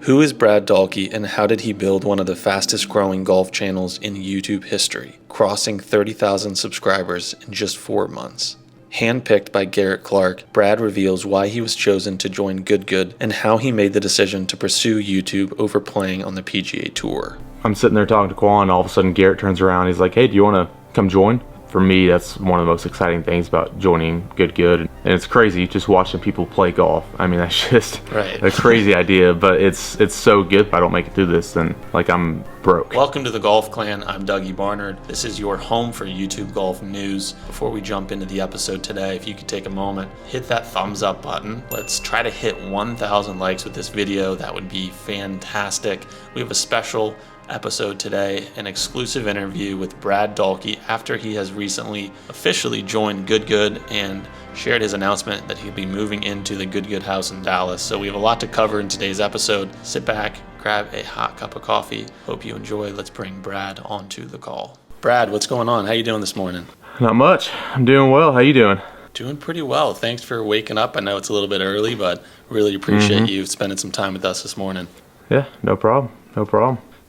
Who is Brad Dalke, and how did he build one of the fastest growing golf channels in YouTube history, crossing 30,000 subscribers in just 4 months? Handpicked by Garrett Clark, Brad reveals why he was chosen to join Good and how he made the decision to pursue YouTube over playing on the PGA Tour. I'm sitting there talking to Quan, all of a sudden Garrett turns around, he's like, hey, do you want to come join? For me, that's one of the most exciting things about joining Good. And it's crazy just watching people play golf. I mean, that's just a crazy idea, but it's so good. If I don't make it through this, then like I'm broke. Welcome to the Golf Clan. I'm Dougie Barnard. This is your home for YouTube golf news. Before we jump into the episode today, if you could take a moment, hit that thumbs up button. Let's try to hit 1,000 likes with this video. That would be fantastic. We have a special episode today, an exclusive interview with Brad Dalke after he has recently officially joined Good and shared his announcement that he'll be moving into the Good house in Dallas. So we have a lot to cover in today's episode. Sit back, grab a hot cup of coffee. Hope you enjoy. Let's bring Brad onto the call. Brad, what's going on? How you doing this morning? Not much. I'm doing well. How you doing? Doing pretty well. Thanks for waking up. I know it's a little bit early, but really appreciate you spending some time with us this morning. Yeah, no problem.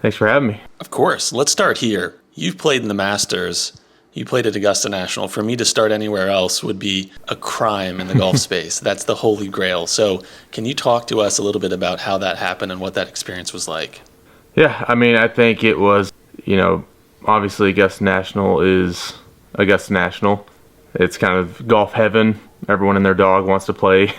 Thanks for having me. Of course. Let's start here. You've played in the Masters. You played at Augusta National. For me to start anywhere else would be a crime in the golf space. That's the holy grail. So can you talk to us a little bit about how that happened and what that experience was like? Yeah, I mean, I think it was, obviously Augusta National is Augusta National. It's kind of golf heaven. Everyone and their dog wants to play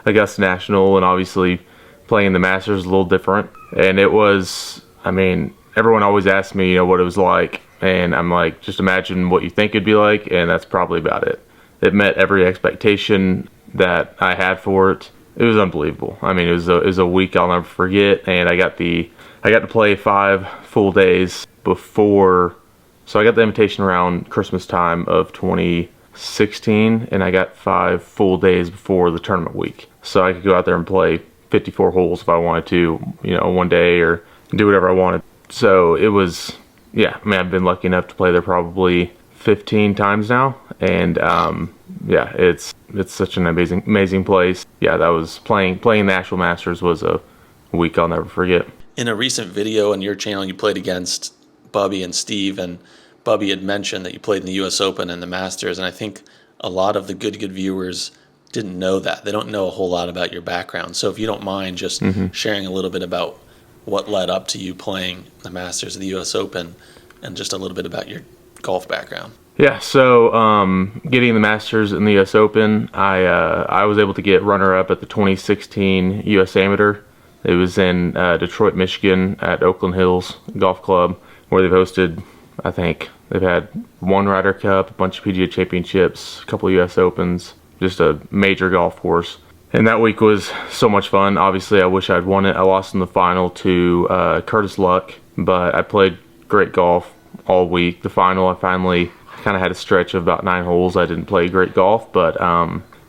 Augusta National, and obviously playing the Masters is a little different. And it was, everyone always asks me, what it was like. And I'm like, just imagine what you think it'd be like, and that's probably about it. It met every expectation that I had for it. It was unbelievable. I mean, it was a week I'll never forget, and I got to play 5 full days before. So I got the invitation around Christmas time of 2016, and I got 5 full days before the tournament week. So I could go out there and play 54 holes if I wanted to, one day, or do whatever I wanted. So it was, I've been lucky enough to play there probably 15 times now, and it's such an amazing place. Yeah, that was playing the actual Masters was a week I'll never forget. In a recent video on your channel, you played against Bubbie and Steve, and Bubbie had mentioned that you played in the U.S. Open and the Masters, and I think a lot of the Good viewers didn't know that. They don't know a whole lot about your background. So if you don't mind just sharing a little bit about what led up to you playing the Masters of the U.S. Open and just a little bit about your golf background. Yeah, so getting the Masters in the U.S. Open, I was able to get runner-up at the 2016 U.S. Amateur. It was in Detroit, Michigan at Oakland Hills Golf Club, where they've hosted, I think, they've had one Ryder Cup, a bunch of PGA Championships, a couple of U.S. Opens, just a major golf course. And that week was so much fun. Obviously, I wish I'd won it. I lost in the final to Curtis Luck, but I played great golf all week. The final, I finally kind of had a stretch of about 9 holes. I didn't play great golf, but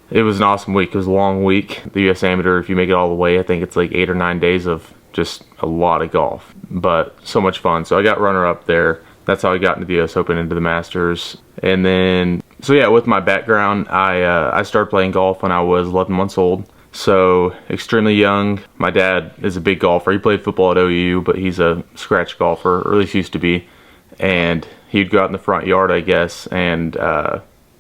it was an awesome week. It was a long week. The U.S. Amateur, if you make it all the way, I think it's like 8 or 9 days of just a lot of golf, but so much fun. So I got runner-up there. That's how I got into the U.S. Open, into the Masters. And then, with my background, I started playing golf when I was 11 months old. So extremely young. My dad is a big golfer. He played football at OU, but he's a scratch golfer, or at least used to be. And he'd go out in the front yard, I guess, and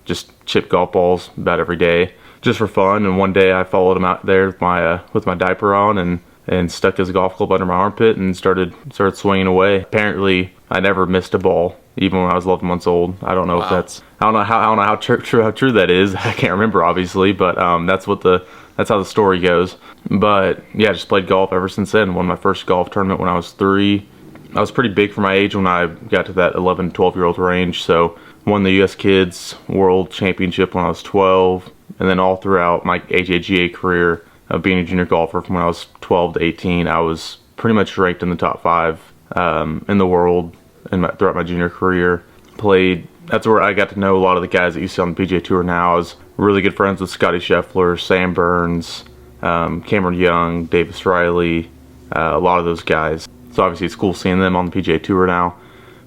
just chip golf balls about every day, just for fun. And one day I followed him out there with my diaper on and stuck his golf club under my armpit and started swinging away. Apparently, I never missed a ball, even when I was 11 months old. I don't know if that's, I don't know how true that is. I can't remember, obviously, but that's how the story goes. But yeah, just played golf ever since then. Won my first golf tournament when I was 3. I was pretty big for my age when I got to that 11, 12-year-old range. So won the U.S. Kids World Championship when I was 12, and then all throughout my AJGA career of being a junior golfer from when I was 12 to 18, I was pretty much ranked in the top 5 in the world throughout my junior career. That's where I got to know a lot of the guys that you see on the PGA Tour now. I was really good friends with Scotty Scheffler, Sam Burns, Cameron Young, Davis Riley, a lot of those guys. So obviously it's cool seeing them on the PGA Tour now,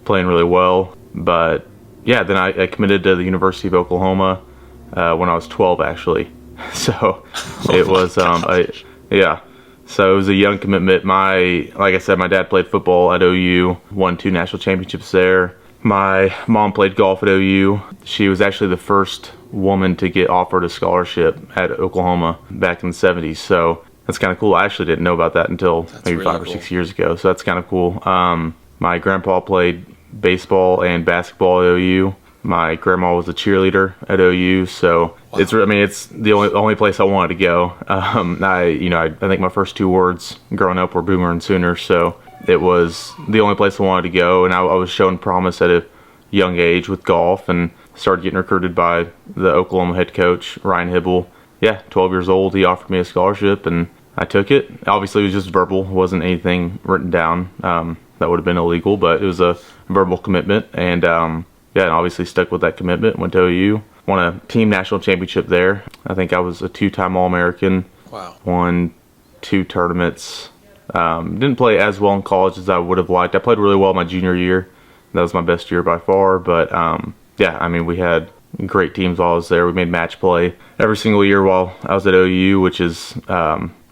playing really well. But yeah, then I committed to the University of Oklahoma when I was 12, actually. So it was, So it was a young commitment. Like I said, my dad played football at OU, won 2 national championships there. My mom played golf at OU. She was actually the first woman to get offered a scholarship at Oklahoma back in the 70s. So that's kind of cool. I actually didn't know about that until maybe really 5 or 6 years ago. So that's kind of cool. My grandpa played baseball and basketball at OU. My grandma was a cheerleader at OU, so wow. It's the only place I wanted to go. I think my first 2 words growing up were Boomer and Sooner, so it was the only place I wanted to go, and I was showing promise at a young age with golf, and started getting recruited by the Oklahoma head coach, Ryan Hibble. 12 years old, he offered me a scholarship, and I took it. Obviously, it was just verbal, it wasn't anything written down. That would have been illegal, but it was a verbal commitment, and and obviously stuck with that commitment. Went to OU, won a team national championship there. I think I was a 2-time All-American. Wow. Won 2 tournaments. Didn't play as well in college as I would have liked. I played really well my junior year. That was my best year by far. But we had great teams while I was there. We made match play every single year while I was at OU, which is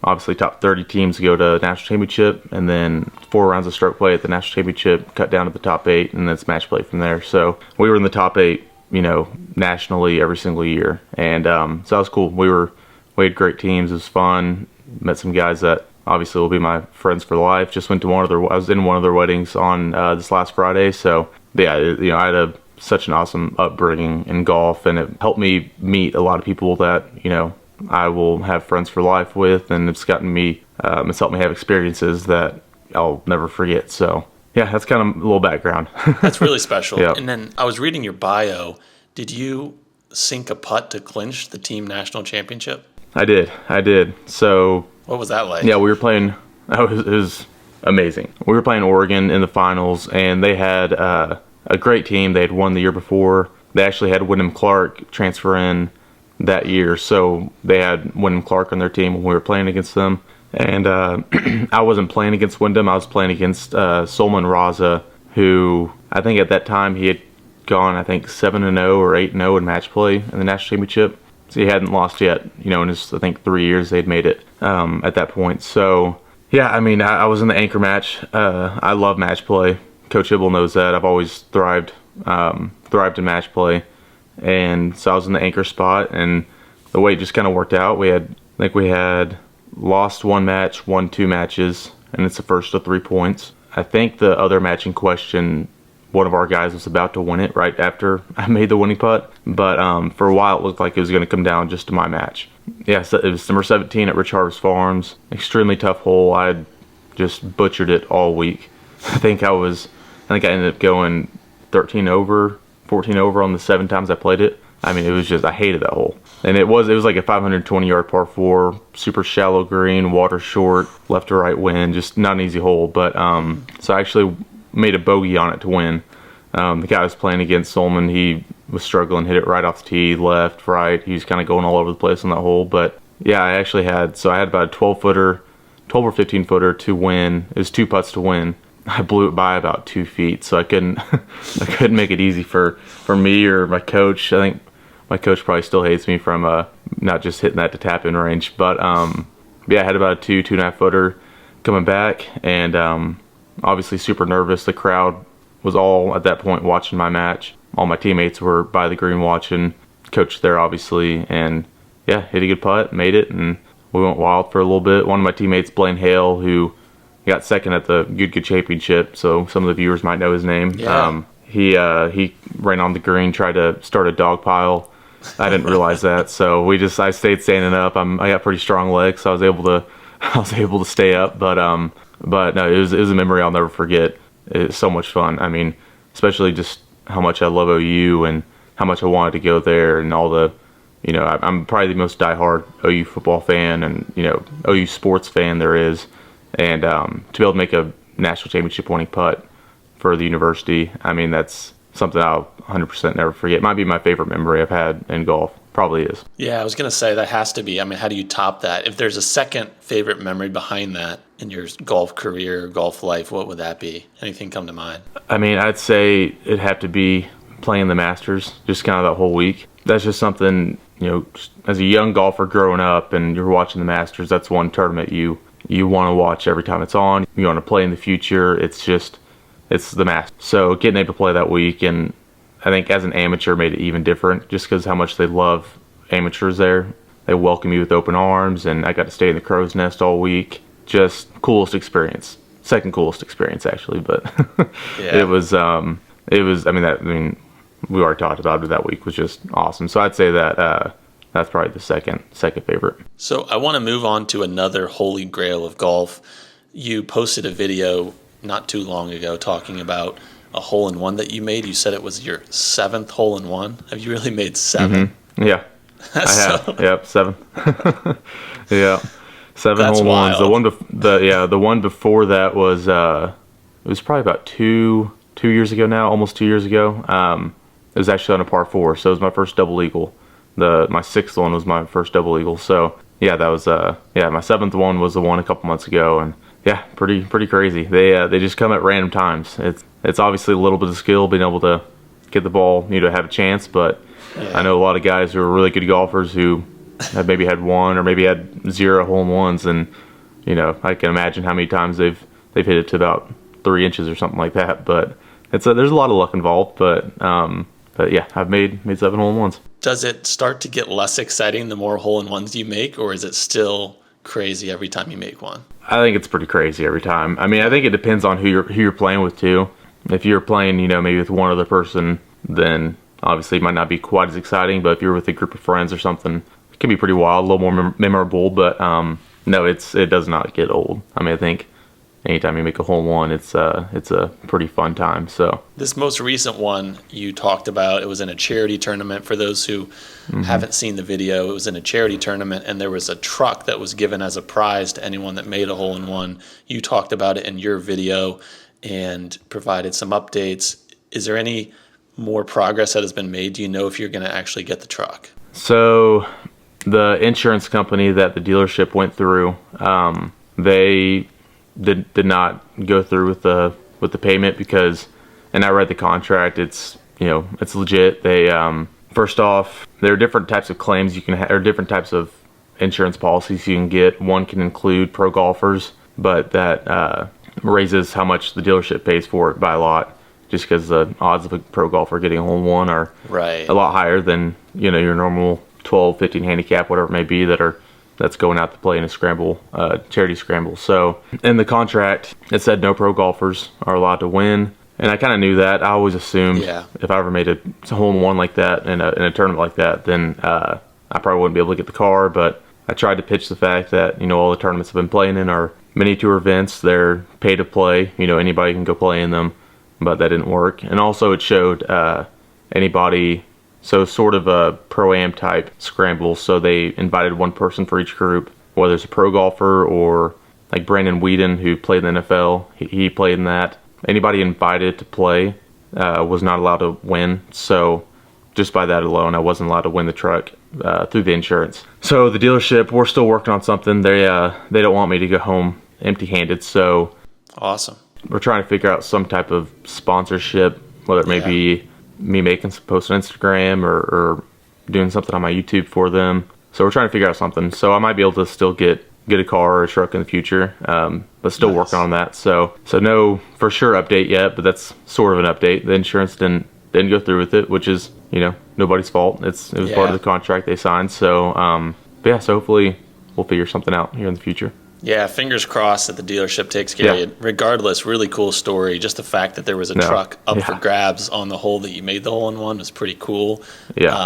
obviously top 30 teams go to national championship, and then 4 rounds of stroke play at the national championship, cut down to the top 8, and then it's match play from there. So we were in the top 8, nationally every single year, and so that was cool. We had great teams. It was fun. Met some guys that obviously will be my friends for life. Just went to I was in one of their weddings on this last Friday. So I had such an awesome upbringing in golf, and it helped me meet a lot of people that I will have friends for life with, and it's helped me have experiences that I'll never forget. So that's kind of a little background. That's really special. Yep. And then I was reading your bio. Did you sink a putt to clinch the team national championship? I did. So what was that like? Yeah, we were playing. It was amazing. We were playing Oregon in the finals, and they had a great team. They had won the year before. They actually had Wyndham Clark transfer in that year, so they had Wyndham Clark on their team when we were playing against them. And I wasn't playing against Wyndham. I was playing against Solomon Raza, who I think at that time he had gone 7-0 or 8-0 in match play in the national championship. So he hadn't lost yet. In his 3 years they'd made it at that point. So I was in the anchor match. I love match play. Coach Hibble knows that. I've always thrived in match play. And so I was in the anchor spot, and the way it just kind of worked out, we had lost 1 match, won 2 matches, and it's the first of 3 points. I think the other match in question, one of our guys was about to win it right after I made the winning putt, but for a while it looked like it was going to come down just to my match. So it was number 17 at Rich Harvest Farms. Extremely tough hole. I had just butchered it all week. I think I ended up going 13 over. 14 over on the 7 times I played it. It was just, I hated that hole. And it was like a 520-yard par 4, super shallow green, water short, left to right wind, just not an easy hole. But so I actually made a bogey on it to win. The guy I was playing against, Solomon, he was struggling, hit it right off the tee, left, right. He was kind of going all over the place on that hole. But I actually had about a 12 or 15-footer to win. It was 2 putts to win. I blew it by about 2 feet, so I couldn't make it easy for me or my coach. I think my coach probably still hates me from not just hitting that to tap in range. But I had about a 2.5 footer coming back, and obviously super nervous. The crowd was all at that point watching my match. All my teammates were by the green watching. Coach there obviously, and hit a good putt, made it, and we went wild for a little bit. One of my teammates, Blaine Hale, who got second at the Good Championship, so some of the viewers might know his name. Yeah. He ran on the green, tried to start a dog pile. I didn't realize that, so I stayed standing up. I got pretty strong legs, so I was able to stay up. But no, it was a memory I'll never forget. It's so much fun. Especially just how much I love OU and how much I wanted to go there, and all the, I'm probably the most diehard OU football fan and OU sports fan there is. And to be able to make a national championship winning putt for the university, that's something I'll 100% never forget. It might be my favorite memory I've had in golf. Probably is. Yeah, I was going to say that has to be. How do you top that? If there's a second favorite memory behind that in your golf career, golf life, what would that be? Anything come to mind? I'd say it'd have to be playing the Masters, just kind of that whole week. That's just something, as a young golfer growing up and you're watching the Masters, that's one tournament you you want to watch every time it's on. You want to play in the future. It's the Masters. So getting able to play that week, and I think as an amateur made it even different, just because how much they love amateurs there. They welcome you with open arms, and I got to stay in the crow's nest all week. Just coolest experience. Second coolest experience, actually, but yeah. it was. We already talked about it. That week was just awesome. So I'd say that that's probably the second favorite. So I want to move on to another holy grail of golf. You posted a video not too long ago talking about a hole-in-one that you made. You said it was your 7th hole-in-one. Have you really made 7? Mm-hmm. Yeah, I have. Yep, 7. Yeah, 7 That's hole-in-ones. wild. The one before that was it was probably about 2 years ago now, almost 2 years ago. It was actually on a par 4, so it was my first double eagle. My 6th one was my first double eagle. So yeah, that was my 7th one was the one a couple months ago, and yeah, pretty crazy. They just come at random times. It's obviously a little bit of skill being able to get the ball, have a chance, but Yeah. I know a lot of guys who are really good golfers who have maybe had 1 or maybe had 0 hole-in-ones, and I can imagine how many times they've hit it to about 3 inches or something like that. But there's a lot of luck involved. But yeah, I've made 7 hole-in-ones. Does it start to get less exciting the more hole-in-ones you make, or is it still crazy every time you make one? I think it's pretty crazy every time. I mean, I think it depends on who you're playing with too. If you're playing, maybe with one other person, then obviously it might not be quite as exciting. But if you're with a group of friends or something, it can be pretty wild, a little more memorable. But no, it does not get old. I mean, I think anytime you make a hole-in-one, it's a pretty fun time. So This most recent one you talked about, it was in a charity tournament. For those who haven't seen the video, it was in a charity tournament, and there was a truck that was given as a prize to anyone that made a hole-in-one. You talked about it in your video and provided some updates. Is there any more progress that has been made? Do you know if you're going to actually get the truck? So the insurance company that the dealership went through, they did not go through with the payment because, and I read the contract, it's legit. They first off, there are different types of claims you can or different types of insurance policies you can get. One can include pro golfers, but that raises how much the dealership pays for it by a lot, just because the odds of a pro golfer getting a hole-in-one are Right. a lot higher than your normal 12, 15 handicap, whatever it may be, that's going out to play in a scramble, charity scramble. So in the contract, it said no pro golfers are allowed to win. And I kind of knew that. I always assumed if I ever made a hole-in-one like that in a tournament like that, then I probably wouldn't be able to get the car. But I tried to pitch the fact that, all the tournaments I've been playing in are mini tour events. They're pay to play. Anybody can go play in them. But that didn't work. And also it showed anybody... So sort of a pro-am type scramble. So they invited one person for each group, whether it's a pro golfer or like Brandon Whedon, who played in the NFL. He played in that. Anybody invited to play was not allowed to win. So just by that alone, I wasn't allowed to win the truck through the insurance. So the dealership, we're still working on something. They don't want me to go home empty-handed. So Awesome. we're trying to figure out some type of sponsorship, whether it may be me making some posts on Instagram or doing something on my YouTube for them. So we're trying to figure out something. So I might be able to still get a car or a truck in the future, but still working on that. So no for sure update yet, but that's sort of an update. The insurance didn't go through with it, which is nobody's fault. It was part of the contract they signed. So so hopefully we'll figure something out here in the future. Yeah, fingers crossed that the dealership takes care of you. Regardless, really cool story. Just the fact that there was a truck up for grabs on the hole that you made the hole-in-one was pretty cool. Yeah.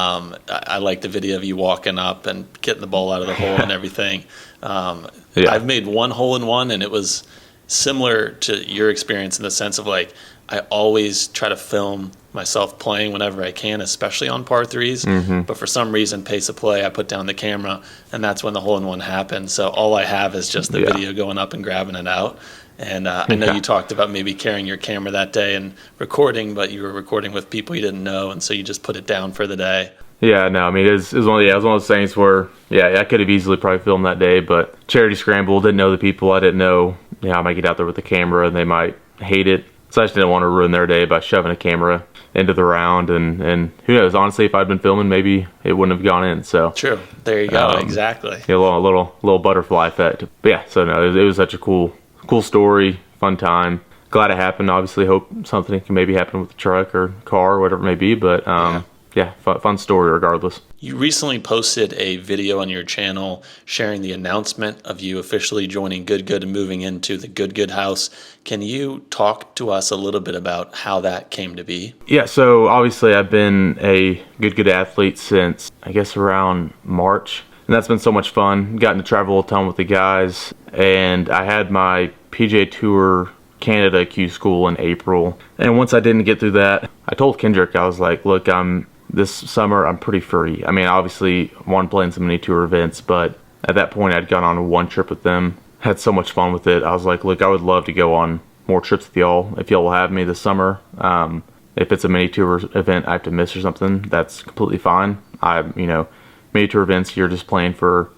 I like the video of you walking up and getting the ball out of the hole and everything. I've made one hole-in-one, and it was similar to your experience in the sense of like I always try to film myself playing whenever I can, especially on par threes. But for some reason, pace of play, I put down the camera, and that's when the hole-in-one happened. So all I have is just the video going up and grabbing it out. And I know you talked about maybe carrying your camera that day and recording, but you were recording with people you didn't know, and so you just put it down for the day. Yeah, no, I mean, it was one of those things where, I could have easily probably filmed that day, but charity scramble, didn't know the people. I didn't know, I might get out there with the camera and they might hate it. So I just didn't want to ruin their day by shoving a camera into the round, and who knows, honestly, if I'd been filming, maybe it wouldn't have gone in. So true. There you go. Exactly. Yeah, a little butterfly effect. But yeah, so no, it was such a cool story, fun time. Glad it happened. Obviously, hope something can maybe happen with the truck or car or whatever it may be. But yeah, fun story regardless. You recently posted a video on your channel sharing the announcement of you officially joining Good Good and moving into the Good Good house. Can you talk to us a little bit about how that came to be? Yeah, so obviously I've been a Good athlete since, I guess, around March. And that's been so much fun. Gotten to travel a ton with the guys. And I had my PGA Tour Canada Q school in April. And once I didn't get through that, I told Kendrick, I was like, look, this summer I'm pretty free. I mean, obviously wanted to play in some mini tour events, but at that point I'd gone on one trip with them, had so much fun with it. I was like, look, I would love to go on more trips with y'all if y'all will have me this summer. If it's a mini tour event I have to miss or something, that's completely fine. Mini tour events, you're just playing for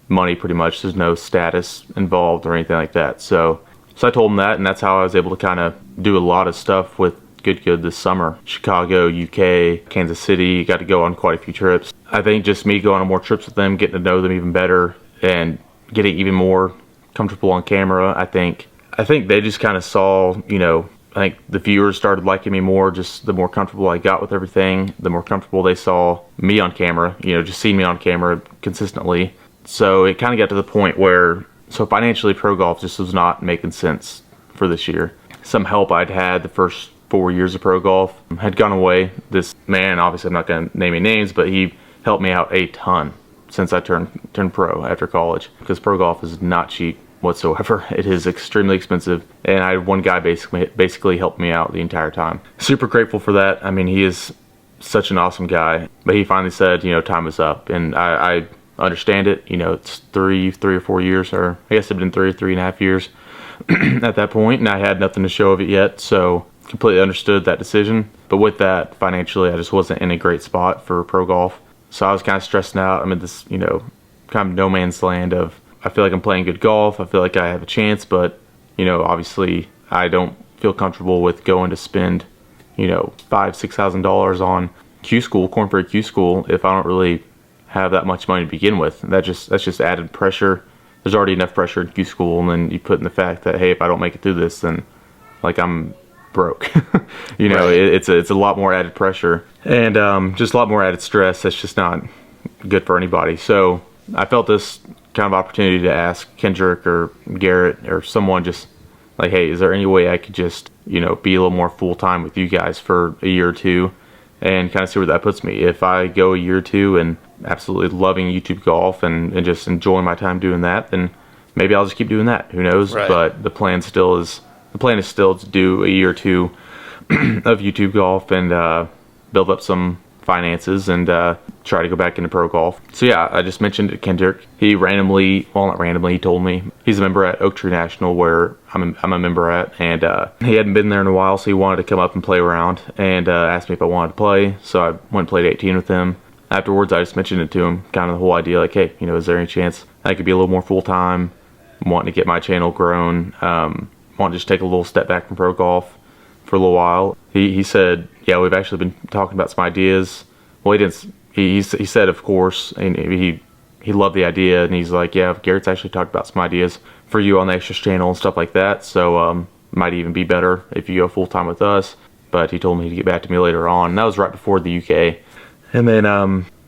money pretty much. There's no status involved or anything like that. So I told them that, and that's how I was able to kind of do a lot of stuff with Good this summer. Chicago, UK, Kansas City, got to go on quite a few trips. I think just me going on more trips with them, getting to know them even better, and getting even more comfortable on camera. I think they just kind of saw, I think the viewers started liking me more, just the more comfortable I got with everything, the more comfortable they saw me on camera, just seeing me on camera consistently. So it kind of got to the point where, financially Pro Golf just was not making sense for this year. Some help I'd had the first 4 years of Pro Golf had gone away. This man, obviously I'm not going to name any names, but he helped me out a ton since I turned pro after college, because Pro Golf is not cheap whatsoever. It is extremely expensive, and I had one guy basically helped me out the entire time. Super grateful for that. I mean, he is such an awesome guy, but he finally said, time is up, and I understand it. It's three or 4 years, or I guess it's been 3.5 years at that point, and I had nothing to show of it yet, so completely understood that decision. But with that, financially, I just wasn't in a great spot for Pro Golf. So I was kind of stressing out. I'm in this, kind of no man's land of, I feel like I'm playing good golf. I feel like I have a chance, but, obviously I don't feel comfortable with going to spend, $5,000-$6,000 on Q school, Corn Ferry Q school, if I don't really have that much money to begin with. That's just added pressure. There's already enough pressure in Q school, and then you put in the fact that, hey, if I don't make it through this, then I'm broke. Right. It's a lot more added pressure, and just a lot more added stress. That's just not good for anybody. So I felt this kind of opportunity to ask Kendrick or Garrett or someone, just like, hey, is there any way I could just be a little more full-time with you guys for a year or two, and kind of see where that puts me. If I go a year or two and absolutely loving YouTube golf and just enjoying my time doing that, then maybe I'll just keep doing that. Who knows? Right. But the plan is still to do a year or two of YouTube golf and build up some finances and try to go back into Pro Golf. So yeah, I just mentioned it to Kendrick. He not randomly, he told me he's a member at Oak Tree National, where I'm a member at, and he hadn't been there in a while, so he wanted to come up and play around, and asked me if I wanted to play. So I went and played 18 with him. Afterwards, I just mentioned it to him, kind of the whole idea, like, hey, is there any chance I could be a little more full-time, wanting to get my channel grown, want to just take a little step back from Pro Golf for a little while. He said, yeah, we've actually been talking about some ideas. Well, he said, of course, and he loved the idea, and he's like, yeah, Garrett's actually talked about some ideas for you on the Extras channel and stuff like that, so might even be better if you go full-time with us. But he told me to get back to me later on, and that was right before the UK. And then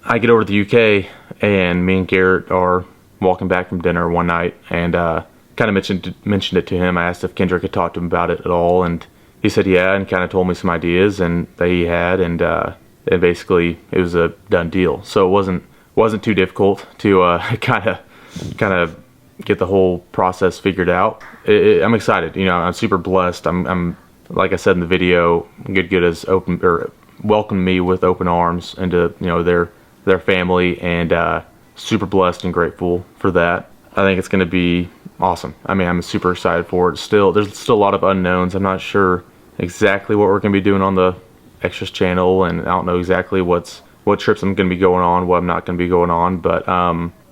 I get over to the UK, and me and Garrett are walking back from dinner one night, and kind of mentioned it to him. I asked if Kendrick had talked to him about it at all, and he said yeah, and kind of told me some ideas and that he had, and basically it was a done deal. So it wasn't too difficult to kind of get the whole process figured out. I'm excited. I'm super blessed. I'm like I said in the video, Good has welcomed me with open arms into their family, and super blessed and grateful for that. I think it's going to be awesome. I mean, I'm super excited for it. There's still a lot of unknowns. I'm not sure exactly what we're going to be doing on the Extras channel, and I don't know exactly what trips I'm going to be going on, what I'm not going to be going on, but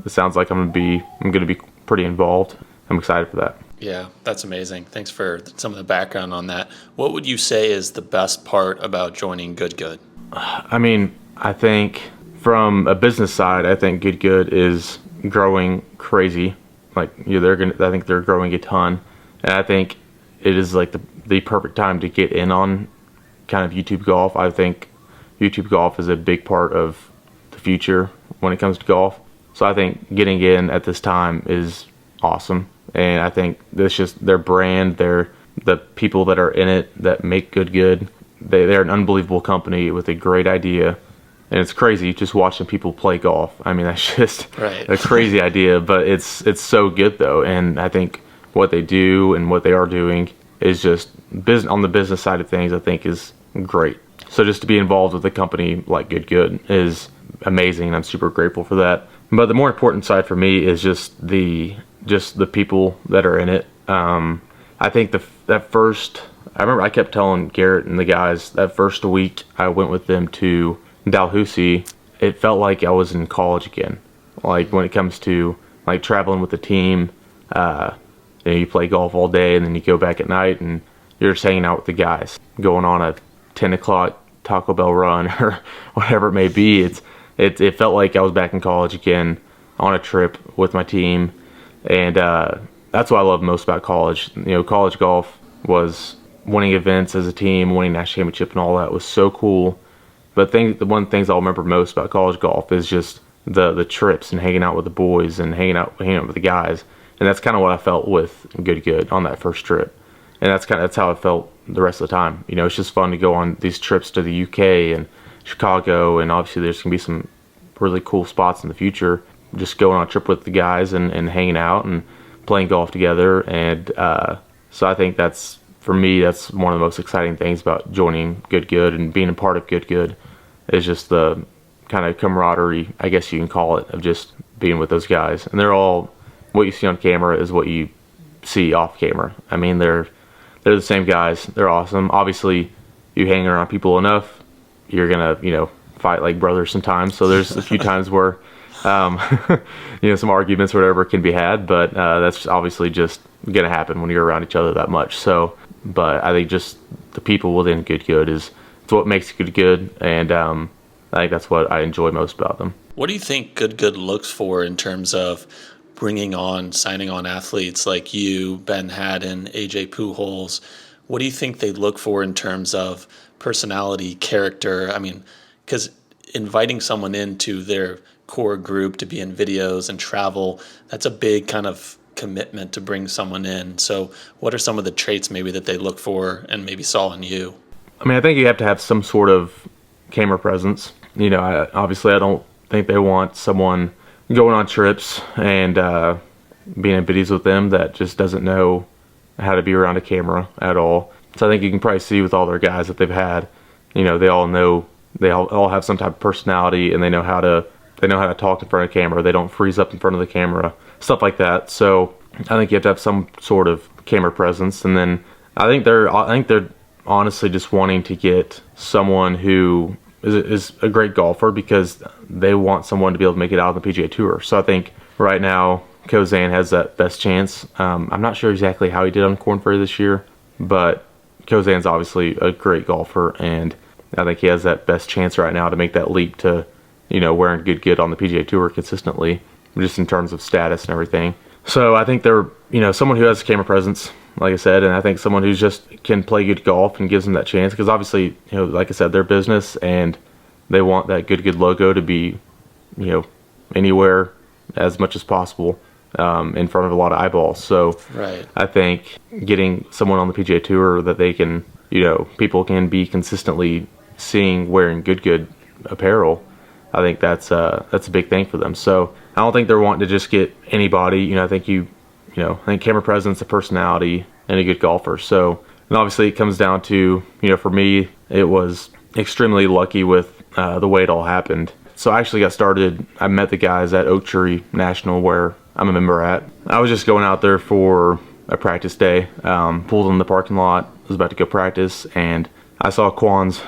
it sounds like I'm going to be pretty involved. I'm excited for that. Yeah, that's amazing. Thanks for some of the background on that. What would you say is the best part about joining Good Good? I mean, I think from a business side, I think Good Good is growing crazy. Like, I think they're growing a ton, and I think it is like the perfect time to get in on kind of YouTube golf. I think YouTube golf is a big part of the future when it comes to golf. So I think getting in at this time is awesome. And I think it's just their brand, the people that are in it that make Good. They're an unbelievable company with a great idea. And it's crazy just watching people play golf. I mean, that's just right. a crazy idea, but it's so good though. And I think what they do and what they are doing is just on the business side of things, I think is great. So just to be involved with a company like Good is amazing, and I'm super grateful for that. But the more important side for me is just the people that are in it. I think I remember I kept telling Garrett and the guys that first week I went with them to Dalke, it felt like I was in college again. Like when it comes to like traveling with the team, you play golf all day and then you go back at night and you're just hanging out with the guys, going on a 10 o'clock Taco Bell run or whatever it may be. It felt like I was back in college again on a trip with my team. And that's what I love most about college. College golf was winning events as a team, winning national championship and all that was so cool. But the one of the things I'll remember most about college golf is just the trips and hanging out with the boys and hanging out with the guys. And that's kind of what I felt with Good on that first trip. And that's how I felt the rest of the time. It's just fun to go on these trips to the UK and Chicago, and obviously there's going to be some really cool spots in the future. Just going on a trip with the guys and hanging out and playing golf together. And so I think for me, that's one of the most exciting things about joining Good and being a part of Good is just the kind of camaraderie, I guess you can call it, of just being with those guys. And they're all, what you see on camera is what you see off camera. I mean, they're the same guys. They're awesome. Obviously, you hang around people enough, you're gonna, fight like brothers sometimes. So there's a few times where, some arguments or whatever can be had, but that's obviously just gonna happen when you're around each other that much. So, but I think just the people within Good it's what makes Good, and I think that's what I enjoy most about them. What do you think Good looks for in terms of signing on athletes like you, Ben Haddon, AJ Pujols? What do you think they look for in terms of personality, character? I mean, because inviting someone into their core group to be in videos and travel, that's a big kind of commitment to bring someone in. So what are some of the traits maybe that they look for and maybe saw in you? I mean, I think you have to have some sort of camera presence. Obviously I don't think they want someone going on trips and being in videos with them that just doesn't know how to be around a camera at all. So I think you can probably see with all their guys that they've had, they all have some type of personality, and they know how to talk in front of camera. They don't freeze up in front of the camera, stuff like that. So I think you have to have some sort of camera presence, and then I think they're honestly just wanting to get someone who is a great golfer because they want someone to be able to make it out on the PGA Tour. So I think right now Kozan has that best chance. I'm not sure exactly how he did on Korn Ferry this year, but Kozan's obviously a great golfer, and I think he has that best chance right now to make that leap to, wearing Good on the PGA Tour consistently, just in terms of status and everything. So I think they're, someone who has camera presence, like I said, and I think someone who's just can play good golf and gives them that chance, because obviously, like I said, they're business and they want that good logo to be, anywhere as much as possible in front of a lot of eyeballs. So right. I think getting someone on the PGA Tour that they can, people can be consistently seeing wearing good apparel, I think that's a big thing for them. So I don't think they're wanting to just get anybody. I think I think camera presence, a personality, and a good golfer. So, and obviously it comes down to, for me, it was extremely lucky with the way it all happened. So I actually I met the guys at Oak Tree National, where I'm a member at. I was just going out there for a practice day, pulled in the parking lot, was about to go practice, and I saw Quan's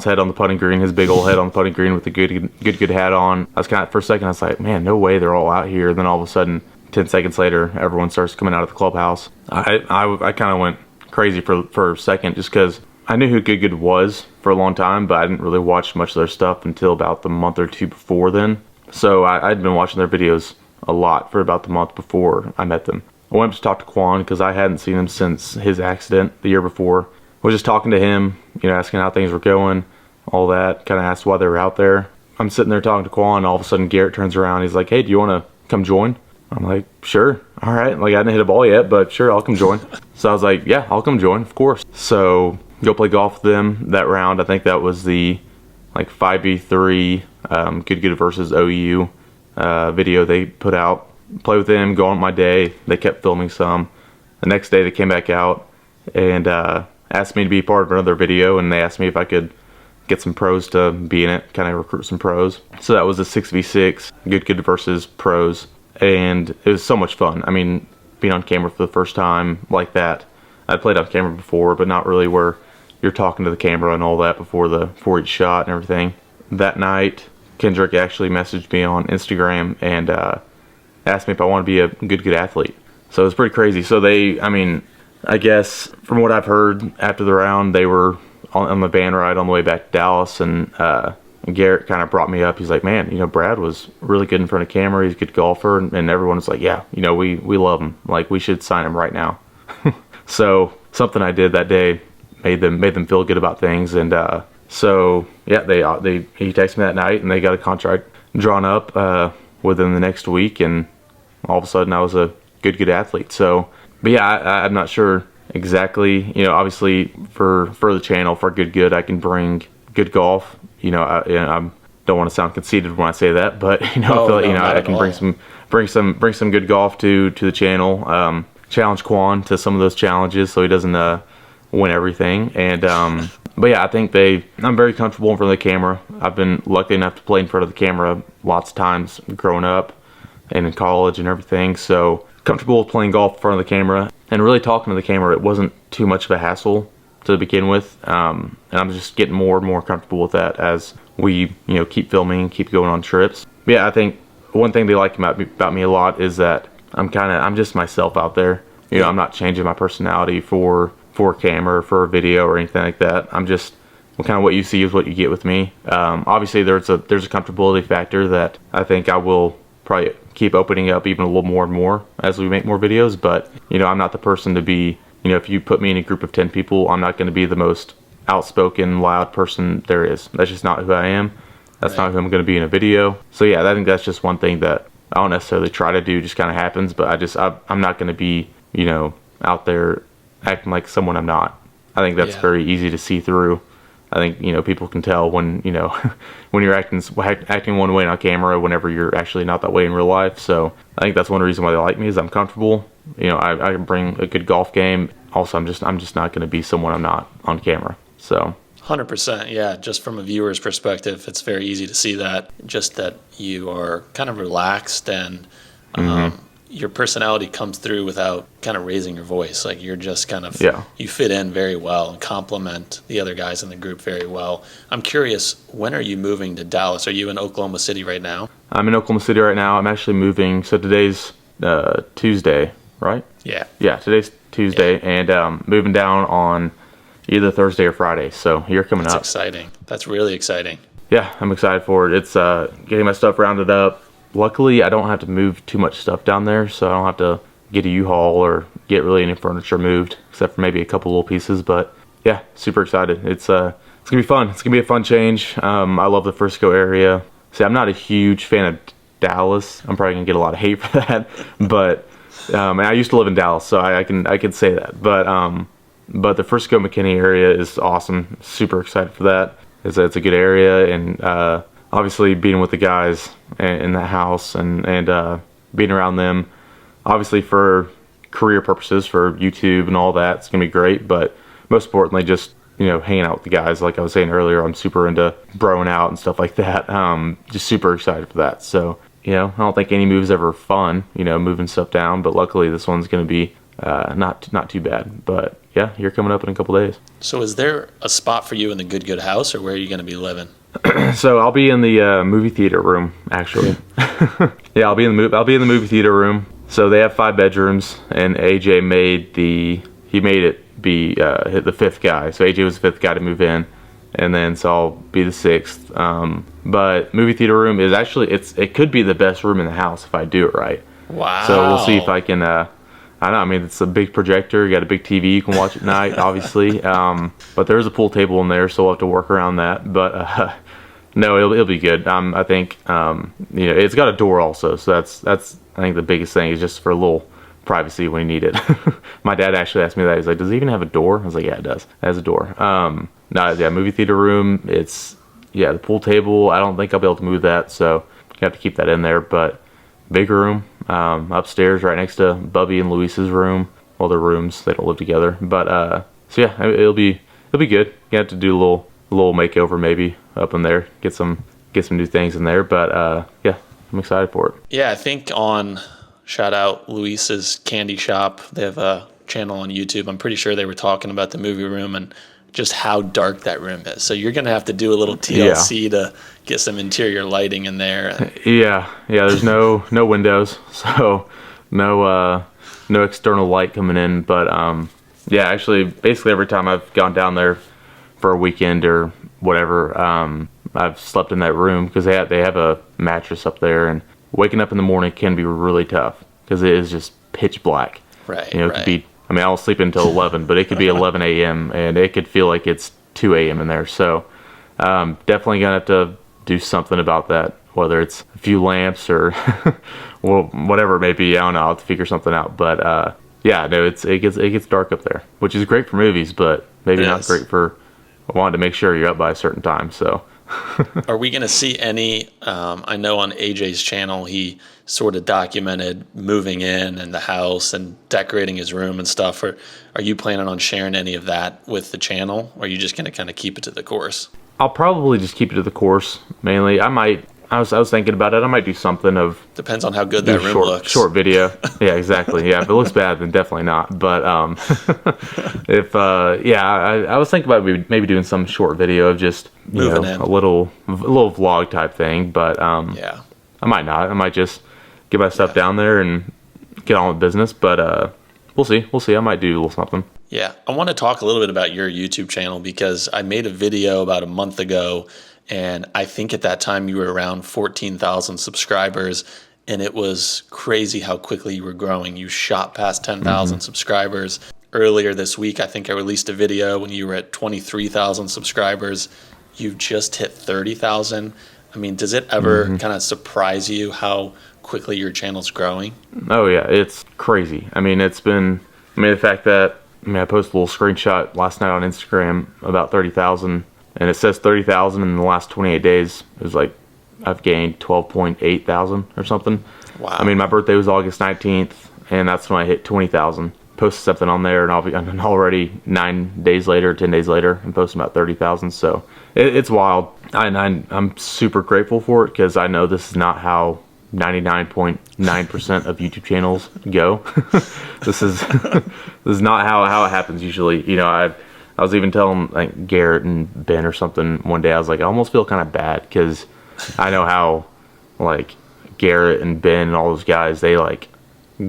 head on the putting green, his big old head on the putting green with the good hat on. I was for a second, I was like, man, no way they're all out here. Then all of a sudden, 10 seconds later, everyone starts coming out of the clubhouse. I kind of went crazy for a second just because I knew who Good was for a long time, but I didn't really watch much of their stuff until about the month or two before then. So I'd been watching their videos a lot for about the month before I met them. I went up to talk to Quan because I hadn't seen him since his accident the year before. I was just talking to him, asking how things were going, all that, kind of asked why they were out there. I'm sitting there talking to Quan, and all of a sudden Garrett turns around. He's like, hey, do you want to come join? I'm like, sure. All right. Like, I didn't hit a ball yet, but sure, I'll come join. So I was like, yeah, I'll come join, of course. So go play golf with them that round. I think that was the 5v3 Good versus OU video they put out. Play with them, go on my day. They kept filming some. The next day they came back out and asked me to be part of another video, and they asked me if I could get some pros to be in it, kind of recruit some pros. So that was a 6v6, Good versus pros, and it was so much fun. I mean, being on camera for the first time like that. I'd played on camera before, but not really where you're talking to the camera and all that before each shot and everything. That night, Kendrick actually messaged me on Instagram and asked me if I want to be a good athlete. So it was pretty crazy. So I guess from what I've heard after the round, they were on the van ride on the way back to Dallas, and Garrett kind of brought me up. He's like, man, Brad was really good in front of camera. He's a good golfer, and everyone was like, yeah, we love him. Like, we should sign him right now. So something I did that day made them feel good about things, and so yeah, he texted me that night, and they got a contract drawn up within the next week, and all of a sudden I was a good athlete. So, but yeah, I'm not sure exactly. Obviously for the channel, for good, I can bring good golf. I don't want to sound conceited when I say that, but I feel like I can bring some good golf to the channel. Challenge Quan to some of those challenges so he doesn't win everything. And but yeah, I think I'm very comfortable in front of the camera. I've been lucky enough to play in front of the camera lots of times growing up and in college and everything. So comfortable with playing golf in front of the camera and really talking to the camera. It wasn't too much of a hassle to begin with, and I'm just getting more and more comfortable with that as we keep filming, keep going on trips. But yeah, I think one thing they like about me a lot is that I'm just myself out there. I'm not changing my personality for camera, for a video or anything like that. I'm just kind of what you see is what you get with me. Obviously there's a comfortability factor that I think I will probably keep opening up even a little more and more as we make more videos, but I'm not the person to be, if you put me in a group of 10 people, I'm not going to be the most outspoken, loud person there is. That's just not who I am. That's not who I'm going to be in a video. So yeah, I think that's just one thing that I don't necessarily try to do, just kind of happens, but I'm not going to be, out there acting like someone I'm not. I think that's very easy to see through. I think, people can tell when, when you're acting one way on camera whenever you're actually not that way in real life. So I think that's one reason why they like me is I'm comfortable. I can bring a good golf game. Also, I'm just not going to be someone I'm not on camera. So 100%. Yeah. Just from a viewer's perspective, it's very easy to see that, just that you are kind of relaxed and, your personality comes through without kind of raising your voice. Like, you're just kind of, you fit in very well and complement the other guys in the group very well. I'm curious, when are you moving to Dallas? Are you in Oklahoma City right now? I'm in Oklahoma City right now. I'm actually moving. So today's Tuesday, right? Yeah. Yeah, today's Tuesday, and moving down on either Thursday or Friday. So you're coming up. That's exciting. That's really exciting. Yeah, I'm excited for it. It's getting my stuff rounded up. Luckily, I don't have to move too much stuff down there, so I don't have to get a U-Haul or get really any furniture moved, except for maybe a couple little pieces. But yeah, super excited. It's gonna be fun. It's gonna be a fun change. I love the Frisco area. See, I'm not a huge fan of Dallas. I'm probably gonna get a lot of hate for that, but and I used to live in Dallas, so I can say that. But the Frisco McKinney area is awesome. Super excited for that. It's a good area, and obviously being with the guys in the house and being around them, obviously for career purposes, for YouTube and all that, it's gonna be great. But most importantly, just hanging out with the guys. Like I was saying earlier, I'm super into broing out and stuff like that. Just super excited for that. So I don't think any move's ever fun, moving stuff down. But luckily, this one's gonna be not too bad. But yeah, you're coming up in a couple days. So is there a spot for you in the good house, or where are you gonna be living? So I'll be in the movie theater room, actually. Yeah, I'll be in the movie theater room. So they have 5 bedrooms, and AJ made it be the 5th guy. So AJ was the 5th guy to move in, and then so I'll be the 6th. But movie theater room is actually it could be the best room in the house if I do it right. Wow. So we'll see if I can. I don't know. I mean, it's a big projector. You got a big TV you can watch at night, obviously. But there's a pool table in there, so we'll have to work around that. But no, it'll be good. I think it's got a door also, so that's I think the biggest thing is just for a little privacy when you need it. My dad actually asked me that. He's like, "Does it even have a door?" I was like, "Yeah, it does. It has a door." Movie theater room. The pool table. I don't think I'll be able to move that, so you have to keep that in there. But big room upstairs, right next to Bubbie and Luis's room. Well, their rooms, they don't live together. But it'll be good. You have to do a little makeover maybe up in there, get some new things in there. But I'm excited for it. Yeah, I think shout out Luis's Candy Shop. They have a channel on YouTube. I'm pretty sure they were talking about the movie room and just how dark that room is. So you're gonna have to do a little TLC to get some interior lighting in there. Yeah. There's no windows, so no external light coming in. But actually, basically every time I've gone down there for a weekend or whatever, I've slept in that room because they have a mattress up there, and waking up in the morning can be really tough because it is just pitch black. Right. It could be. I mean, I don't sleep until 11, but it could be 11 a.m. and it could feel like it's 2 a.m. in there. So definitely gonna have to do something about that, whether it's a few lamps or well, whatever it may be. I don't know. I'll have to figure something out. But it gets dark up there, which is great for movies, but maybe not great for. I wanted to make sure you're up by a certain time. So. Are we going to see any, I know on AJ's channel, he sort of documented moving in and the house and decorating his room and stuff. Or are you planning on sharing any of that with the channel? Or are you just going to kind of keep it to the course? I'll probably just keep it to the course, mainly. I was thinking about it. I might do something of... Depends on how good that room looks. Short video. Yeah, exactly. Yeah, if it looks bad, then definitely not. But I was thinking about maybe doing some short video of just a little vlog type thing. But I might not. I might just get my stuff down there and get on with business. But we'll see. I might do a little something. Yeah, I want to talk a little bit about your YouTube channel because I made a video about a month ago. And I think at that time you were around 14,000 subscribers, and it was crazy how quickly you were growing. You shot past 10,000 subscribers. Earlier this week, I think I released a video when you were at 23,000 subscribers. You've just hit 30,000. I mean, does it ever kind of surprise you how quickly your channel's growing? Oh, yeah, it's crazy. I mean, the fact that, I posted a little screenshot last night on Instagram about 30,000. And it says 30,000 in the last 28 days. It was like I've gained 12.8 thousand or something. Wow. I mean, my birthday was August 19th, and that's when I hit 20,000. Posted something on there, and already 9 days later, 10 days later, I'm posting about 30,000. So it's wild. I'm super grateful for it because I know this is not how 99.9% of YouTube channels go. This is not how it happens usually. I was even telling like Garrett and Ben or something one day. I was like, I almost feel kind of bad because I know how like Garrett and Ben and all those guys, they like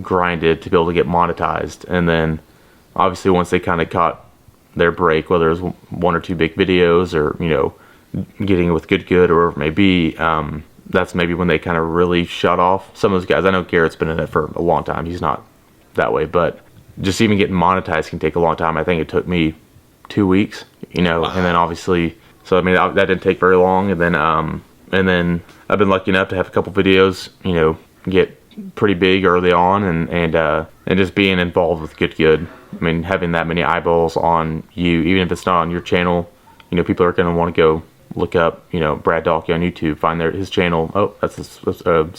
grinded to be able to get monetized, and then obviously once they kind of caught their break, whether it was 1 or 2 big videos or getting with good or whatever it may be, that's maybe when they kind of really shut off. Some of those guys, I know Garrett's been in it for a long time. He's not that way, but just even getting monetized can take a long time. I think it took me 2 weeks, wow. And then obviously, so I mean that didn't take very long, and then I've been lucky enough to have a couple videos, get pretty big early on, and just being involved with good. I mean, having that many eyeballs on you, even if it's not on your channel, people are going to want to go look up, Brad Dalke on YouTube, find his channel. Oh, that's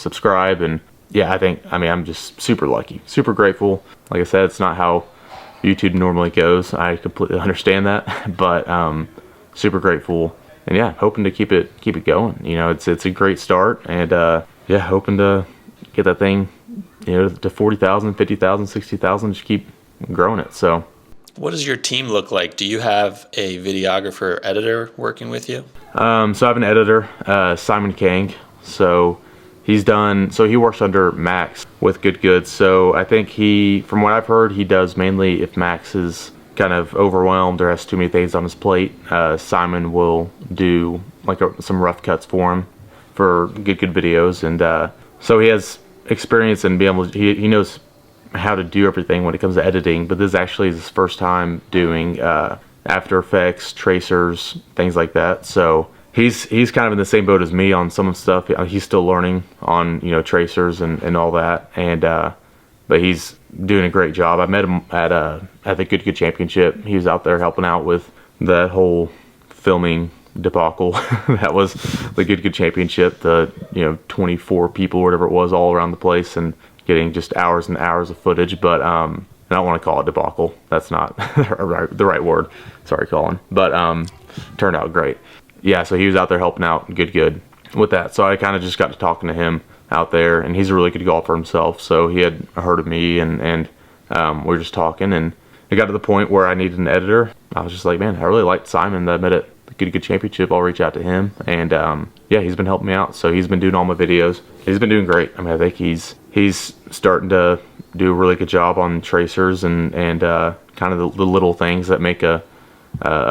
subscribe, and yeah, I'm just super lucky, super grateful. Like I said, it's not how YouTube normally goes. I completely understand that, but super grateful, and yeah, hoping to keep it going. It's a great start, and hoping to get that thing, to 40,000, 50,000, 60,000. Just keep growing it. So, what does your team look like? Do you have a videographer or editor working with you? So I have an editor, Simon Kang. So he's done, so he works under Max with Good. So I think from what I've heard, he does mainly if Max is kind of overwhelmed or has too many things on his plate. Simon will do like some rough cuts for him for good videos, and so he has experience in being able to, he knows how to do everything when it comes to editing, but this actually is his first time doing After Effects, tracers, things like that. So he's kind of in the same boat as me on some of the stuff. He's still learning on tracers and all that, and but he's doing a great job. I met him at the Good Championship. He was out there helping out with that whole filming debacle that was the Good Championship. The 24 people, whatever it was, all around the place, and getting just hours and hours of footage. But I don't want to call it debacle. That's not the right word. Sorry, Colin. But turned out great. Yeah, so he was out there helping out good with that. So I kind of just got to talking to him out there, and he's a really good golfer himself. So he had heard of me, and we were just talking, and it got to the point where I needed an editor. I was just like, man, I really liked Simon that I met at the Good Championship. I'll reach out to him, and yeah, he's been helping me out. So he's been doing all my videos. He's been doing great. I mean, I think he's starting to do a really good job on tracers and kind of the little things that make a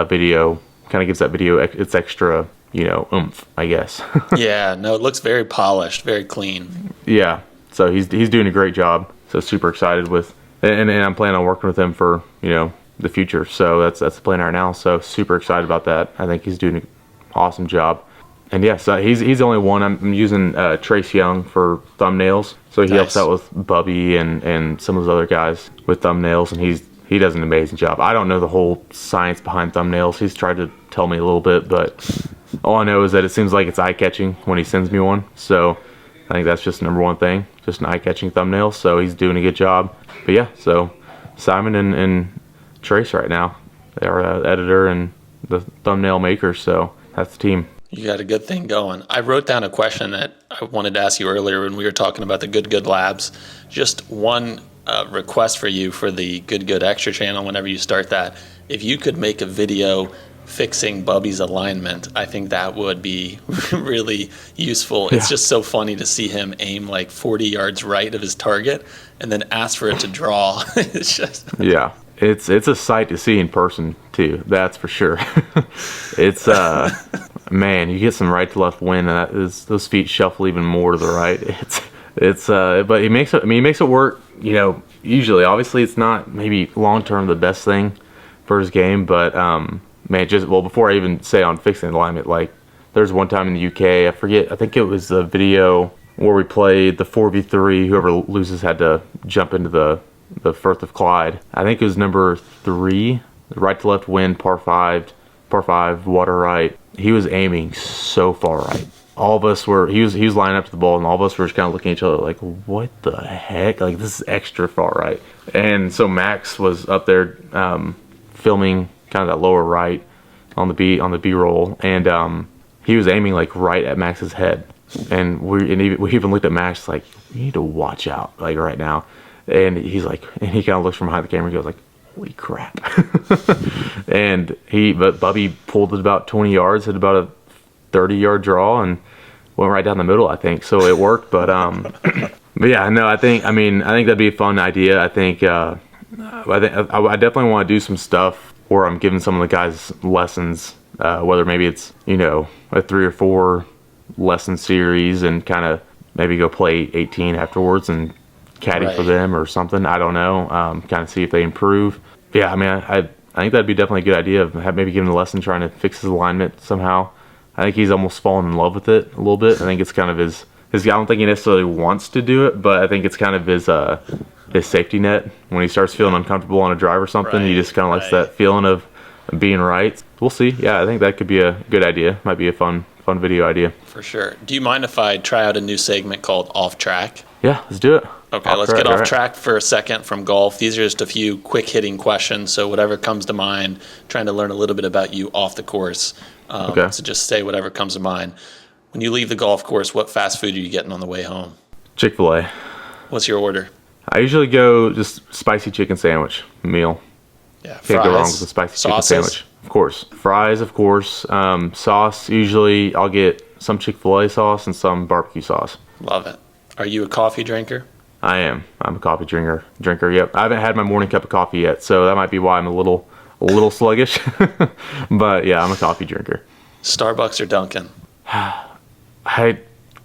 video, kind of gives that video its extra oomph, I guess. Yeah, no, it looks very polished, very clean. Yeah, so he's doing a great job. So super excited with, and I'm planning on working with him for the future. So that's the plan right now. So super excited about that. I think he's doing an awesome job. And yeah, so he's the only one. I'm using Trace Young for thumbnails. So he helps out with Bubbie and some of those other guys with thumbnails, and he does an amazing job. I don't know the whole science behind thumbnails. He's tried to tell me a little bit, but all I know is that it seems like it's eye-catching when he sends me one. So I think that's just number one thing, just an eye-catching thumbnail. So he's doing a good job. But yeah, so Simon and Trace right now, they are editor and the thumbnail maker. So that's the team. You got a good thing going. I wrote down a question that I wanted to ask you earlier when we were talking about the Good Labs. Just one request for you for the Good Extra channel whenever you start that. If you could make a video fixing Bubbie's alignment, I think that would be really useful. Yeah. It's just so funny to see him aim like 40 yards right of his target and then ask for it to draw. It's just... Yeah. It's a sight to see in person too. That's for sure. It's man, you get some right to left wind, and those feet shuffle even more to the right. But he makes it. I mean, he makes it work. Usually, obviously, it's not maybe long term the best thing for his game, but man, before I even say on fixing the alignment, like there's one time in the UK, I forget. I think it was the video where we played the 4v3. Whoever loses had to jump into the Firth of Clyde. I think it was number 3, right to left wind, par 5, water right. He was aiming so far right. All of us were, he was lining up to the ball, and all of us were just kind of looking at each other like, what the heck? Like, this is extra far right. And so Max was up there filming kind of that lower right on the B-roll, and he was aiming like right at Max's head. And we even looked at Max like, you need to watch out like right now. And he's like, and he kind of looks from behind the camera and goes like, holy crap. But Bubbie pulled it about 20 yards, hit about a 30-yard draw, and went right down the middle, I think. So it worked, but yeah, no, I think that'd be a fun idea. I definitely want to do some stuff where I'm giving some of the guys lessons, whether maybe it's, a 3 or 4 lesson series, and kind of maybe go play 18 afterwards and caddy for them or something. I don't know. Kind of see if they improve. But yeah, I think that'd be definitely a good idea of maybe giving a lesson, trying to fix his alignment somehow. I think he's almost fallen in love with it a little bit. I think it's kind of his I don't think he necessarily wants to do it, but I think it's kind of his safety net. When he starts feeling uncomfortable on a drive or something, he just kind of likes that feeling of being right. We'll see. Yeah, I think that could be a good idea. Might be a fun video idea. For sure. Do you mind if I try out a new segment called Off Track? Yeah, let's do it. Okay, let's get off track for a second from golf. These are just a few quick-hitting questions, so whatever comes to mind, trying to learn a little bit about you off the course. So just say whatever comes to mind. When you leave the golf course, what fast food are you getting on the way home? Chick-fil-A. What's your order? I usually go just spicy chicken sandwich meal. Yeah, fries, can't go wrong with a spicy chicken sandwich. Of course. Fries, of course. Sauce, usually I'll get some Chick-fil-A sauce and some barbecue sauce. Love it. Are you a coffee drinker? I am. I'm a coffee drinker. Yep. I haven't had my morning cup of coffee yet, so that might be why I'm a little sluggish. But yeah, I'm a coffee drinker. Starbucks or Dunkin'?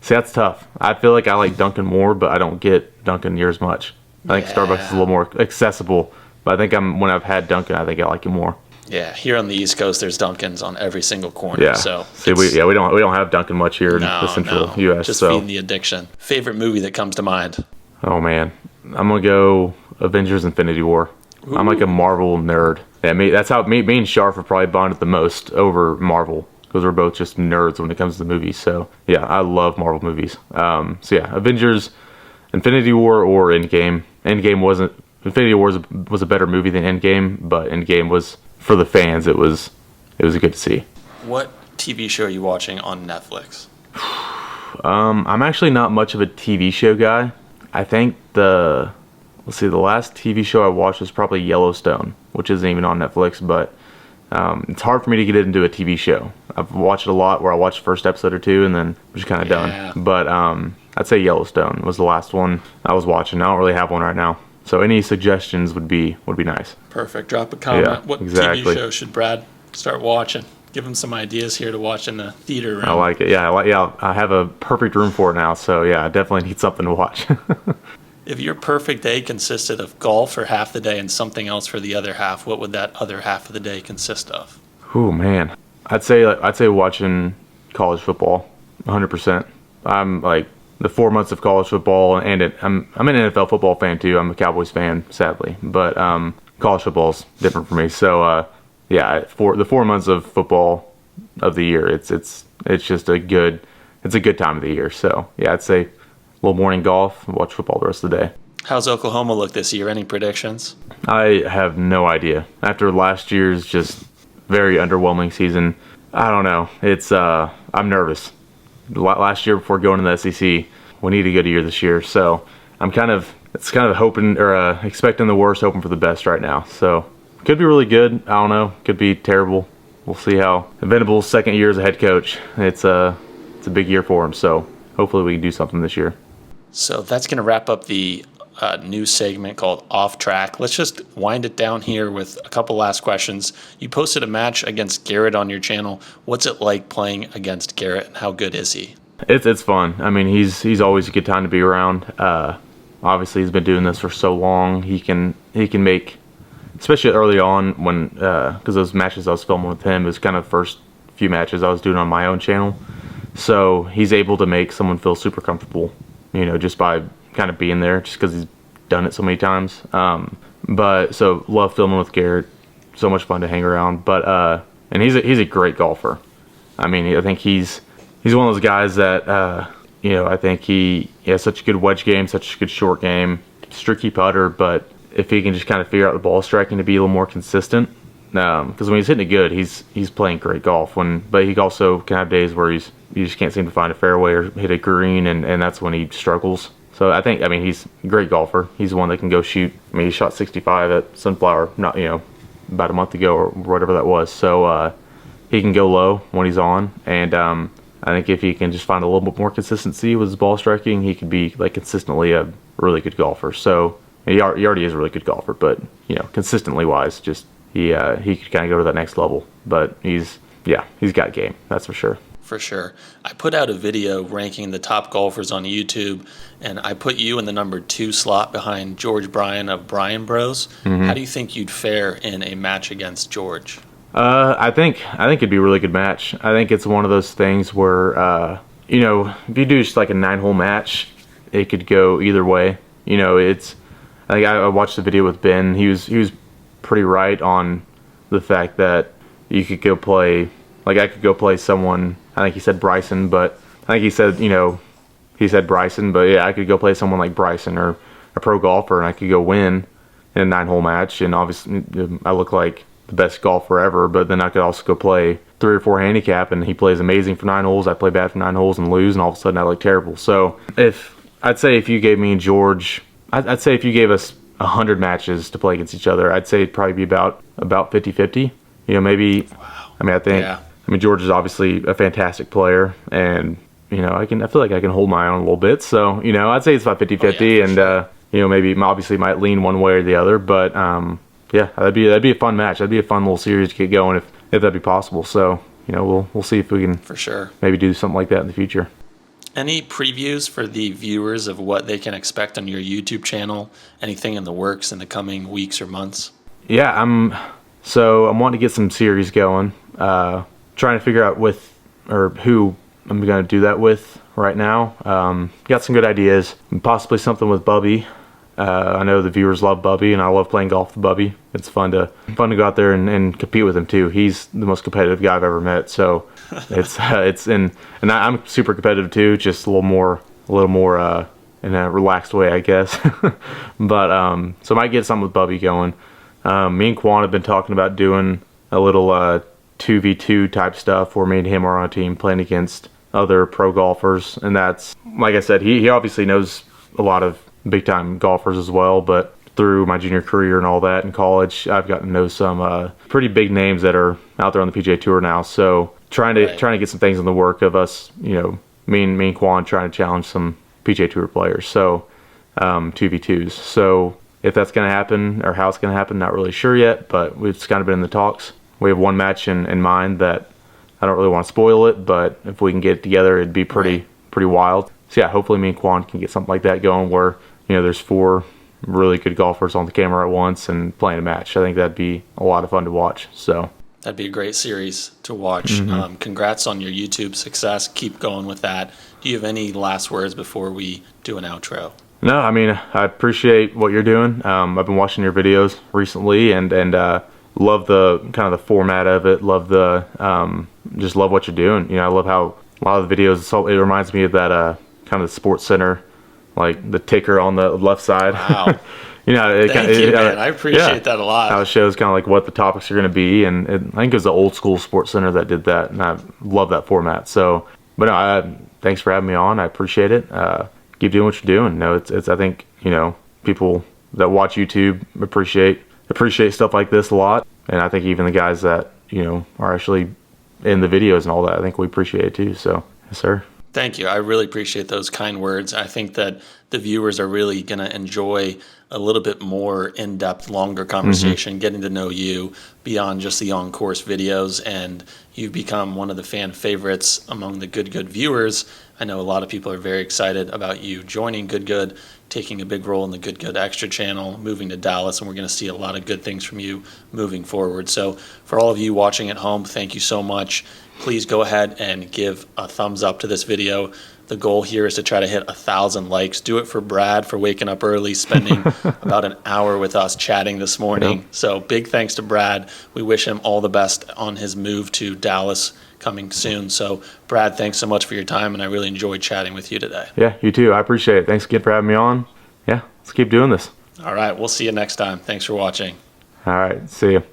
See, that's tough. I feel like I like Dunkin' more, but I don't get Dunkin' near as much. I think Starbucks is a little more accessible, but I think when I've had Dunkin', I think I like it more. Yeah, here on the East Coast, there's Dunkin's on every single corner. Yeah. So we don't have Dunkin' much here in the central U.S. Just so feeding the addiction. Favorite movie that comes to mind? Oh man, I'm gonna go Avengers: Infinity War. Ooh. I'm like a Marvel nerd. Yeah, that's how me and Sharf have probably bonded the most over Marvel, because we're both just nerds when it comes to movies. So yeah, I love Marvel movies. So yeah, Avengers, Infinity War, or Endgame. Infinity War was a better movie than Endgame, but Endgame was, for the fans, it was good to see. What TV show are you watching on Netflix? I'm actually not much of a TV show guy. I think the last TV show I watched was probably Yellowstone, which isn't even on Netflix, but it's hard for me to get into a TV show. I've watched a lot where I watched the first episode or two and then I'm just kind of done. But I'd say Yellowstone was the last one I was watching. I don't really have one right now. So any suggestions would be nice. Perfect. Drop a comment. Yeah, what exactly. TV show should Brad start watching? Give him some ideas here to watch in the theater room. I like it. Yeah, I have a perfect room for it now. So yeah, I definitely need something to watch. If your perfect day consisted of golf for half the day and something else for the other half, what would that other half of the day consist of? Oh man, I'd say watching college football, 100%. I'm like the 4 months of college football, and I'm an NFL football fan too. I'm a Cowboys fan, sadly, but college football's different for me. So yeah, for the 4 months of football of the year, it's just a good time of the year. So yeah, I'd say a little morning golf, watch football the rest of the day. How's Oklahoma look this year? Any predictions? I have no idea. After last year's just very underwhelming season, I don't know. It's I'm nervous. Last year, before going to the SEC, we need a good year this year. So I'm kind of hoping, or expecting the worst, hoping for the best right now. So could be really good. I don't know. Could be terrible. We'll see how. Venable's second year as a head coach. It's a big year for him. So hopefully we can do something this year. So that's going to wrap up the new segment called Off Track. Let's just wind it down here with a couple last questions. You posted a match against Garrett on your channel. What's it like playing against Garrett, and how good is he? It's fun. I mean, he's always a good time to be around. Obviously, he's been doing this for so long. He can make, especially early on when, because those matches I was filming with him, it was kind of the first few matches I was doing on my own channel. So he's able to make someone feel super comfortable, just by kind of being there, just because he's done it so many times. But so love filming with Garrett. So much fun to hang around. But and he's a great golfer. I mean, I think he's one of those guys that I think he has such a good wedge game, such a good short game, streaky putter. But if he can just kind of figure out the ball striking to be a little more consistent, because when he's hitting it good, he's playing great golf. But he also can have days where you just can't seem to find a fairway or hit a green, and that's when he struggles. So I mean, he's a great golfer. He's one that can go shoot. I mean, he shot 65 at Sunflower, not about a month ago or whatever that was. So he can go low when he's on, and I think if he can just find a little bit more consistency with his ball striking, he could be like consistently a really good golfer. So he already is a really good golfer, but consistently wise, just he could kind of go to that next level. But he's got game, that's for sure. For sure. I put out a video ranking the top golfers on YouTube, and I put you in the number 2 slot behind George Bryan of Bryan Bros. Mm-hmm. How do you think you'd fare in a match against George? I think it'd be a really good match. I think it's one of those things where if you do just like a 9-hole match, it could go either way. I think I watched the video with Ben. He was pretty right on the fact that you could go play. Like, I could go play someone, I think he said Bryson, but I think he said Bryson, but yeah, I could go play someone like Bryson or a pro golfer, and I could go win in a 9-hole match, and obviously I look like the best golfer ever, but then I could also go play 3 or 4 handicap, and he plays amazing for 9 holes, I play bad for 9 holes and lose, and all of a sudden I look terrible. So I'd say if you gave me and George, I'd say if you gave us 100 matches to play against each other, I'd say it'd probably be about 50-50, maybe. Wow. I mean, George is obviously a fantastic player, and I feel like I can hold my own a little bit. So, I'd say it's about 50-50, and maybe obviously might lean one way or the other, but yeah, that'd be a fun match. That'd be a fun little series to get going if that'd be possible. So, we'll see if we can for sure maybe do something like that in the future. Any previews for the viewers of what they can expect on your YouTube channel? Anything in the works in the coming weeks or months? Yeah, I'm wanting to get some series going. Trying to figure out who I'm going to do that with right now. Got some good ideas. Possibly something with Bubbie. I know the viewers love Bubbie, and I love playing golf with Bubbie. It's fun to go out there and compete with him too. He's the most competitive guy I've ever met. So and I'm super competitive too, just a little more in a relaxed way, I guess. But so I might get something with Bubbie going. Me and Quan have been talking about doing a little 2v2 type stuff where me and him are on a team playing against other pro golfers, and that's, like I said, he obviously knows a lot of big time golfers as well, but through my junior career and all that in college, I've gotten to know some pretty big names that are out there on the PGA Tour now. So trying to get some things in the work of us, me and Quan trying to challenge some PGA Tour players. So 2v2s. So if that's going to happen or how it's going to happen, not really sure yet, but we've kind of been in the talks. We have one match in mind that I don't really want to spoil it, but if we can get it together, it'd be pretty wild. So yeah, hopefully me and Quan can get something like that going where there's 4 really good golfers on the camera at once and playing a match. I think that'd be a lot of fun to watch. So that'd be a great series to watch. Mm-hmm. Congrats on your YouTube success. Keep going with that. Do you have any last words before we do an outro? No, I appreciate what you're doing. I've been watching your videos recently and love the kind of the format of it. Love just love what you're doing. I love how a lot of the videos, it reminds me of that kind of the Sports Center, like the ticker on the left side. Wow. Thank you, man. I appreciate that a lot. How it shows kind of like what the topics are going to be, and I think it was the old school Sports Center that did that, and I love that format. So, but no, thanks for having me on. I appreciate it. Keep doing what you're doing. It's I think people that watch YouTube appreciate stuff like this a lot, and I think even the guys that are actually in the videos and all that, I think we appreciate it too. So, yes, sir. Thank you. I really appreciate those kind words. I think that the viewers are really going to enjoy a little bit more in-depth, longer conversation, getting to know you beyond just the on-course videos. And you've become one of the fan favorites among the Good viewers. I know a lot of people are very excited about you joining Good, taking a big role in the Good Extra channel, moving to Dallas, and we're going to see a lot of good things from you moving forward. So for all of you watching at home, thank you so much. Please go ahead and give a thumbs up to this video. The goal here is to try to hit 1,000 likes. Do it for Brad for waking up early, spending about an hour with us chatting this morning. Yep. So big thanks to Brad. We wish him all the best on his move to Dallas coming soon. So Brad, thanks so much for your time, and I really enjoyed chatting with you today. Yeah, you too. I appreciate it. Thanks again for having me on. Yeah, let's keep doing this. All right, we'll see you next time. Thanks for watching. All right, see you.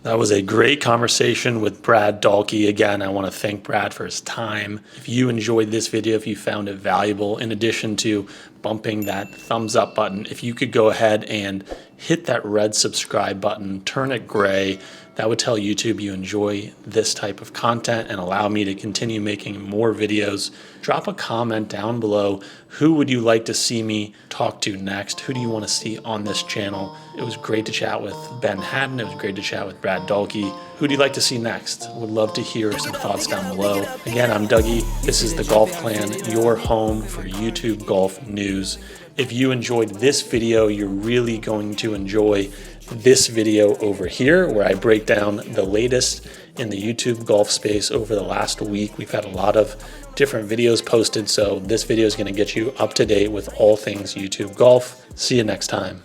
That was a great conversation with Brad Dalke. Again, I want to thank Brad for his time. If you enjoyed this video, if you found it valuable, in addition to bumping that thumbs up button, if you could go ahead and hit that red subscribe button, turn it gray, that would tell YouTube you enjoy this type of content and allow me to continue making more videos. Drop a comment down below. Who would you like to see me talk to next? Who do you want to see on this channel? It was great to chat with Ben Haddon. It was great to chat with Brad Dalke. Who do you like to see next? Would love to hear some thoughts down below. Again, I'm Dougie. This is the Golf Clan, your home for YouTube golf news. If you enjoyed this video, you're really going to enjoy this video over here where I break down the latest in the YouTube golf space over the last week. We've had a lot of different videos posted, so this video is going to get you up to date with all things YouTube golf. See you next time.